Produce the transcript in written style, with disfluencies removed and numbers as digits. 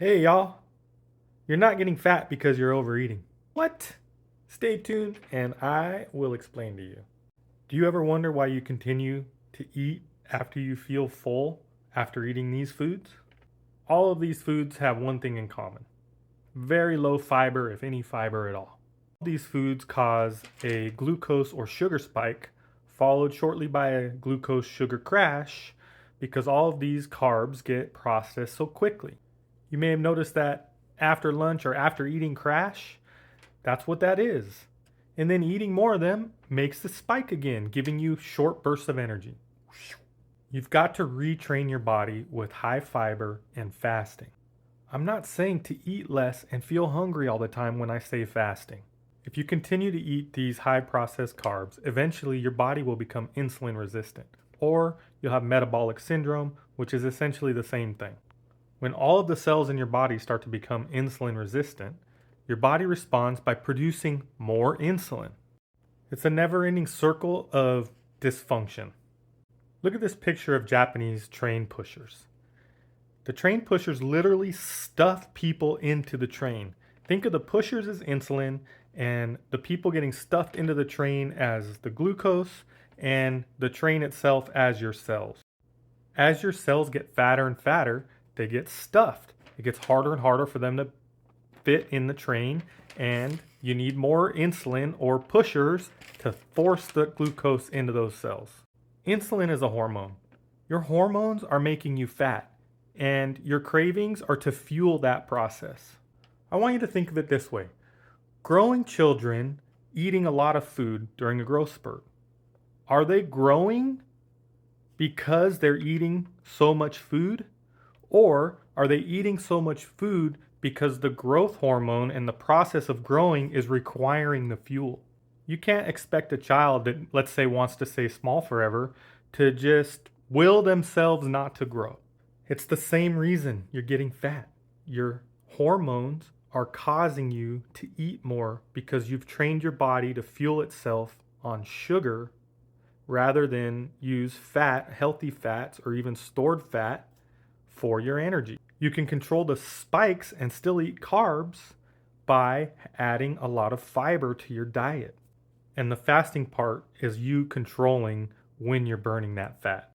Hey y'all, you're not getting fat because you're overeating. What? Stay tuned and I will explain to you. Do you ever wonder why you continue to eat after you feel full after eating these foods? All of these foods have one thing in common: very low fiber, if any fiber at all. These foods cause a glucose or sugar spike, followed shortly by a glucose sugar crash, because all of these carbs get processed so quickly. You may have noticed that after lunch or after eating crash, that's what that is. And then eating more of them makes the spike again, giving you short bursts of energy. You've got to retrain your body with high fiber and fasting. I'm not saying to eat less and feel hungry all the time when I say fasting. If you continue to eat these high processed carbs, eventually your body will become insulin resistant, or you'll have metabolic syndrome, which is essentially the same thing. When all of the cells in your body start to become insulin resistant, your body responds by producing more insulin. It's a never ending circle of dysfunction. Look at this picture of Japanese train pushers. The train pushers literally stuff people into the train. Think of the pushers as insulin and the people getting stuffed into the train as the glucose, and the train itself as your cells. As your cells get fatter and fatter, they get stuffed. It gets harder and harder for them to fit in the train, and you need more insulin or pushers to force the glucose into those cells. Insulin is a hormone. Your hormones are making you fat, and your cravings are to fuel that process. I want you to think of it this way: growing children eating a lot of food during a growth spurt. Are they growing because they're eating so much food? Or are they eating so much food because the growth hormone and the process of growing is requiring the fuel? You can't expect a child that, let's say, wants to stay small forever to just will themselves not to grow. It's the same reason you're getting fat. Your hormones are causing you to eat more because you've trained your body to fuel itself on sugar rather than use fat, healthy fats, or even stored fat for your energy. You can control the spikes and still eat carbs by adding a lot of fiber to your diet. And the fasting part is you controlling when you're burning that fat.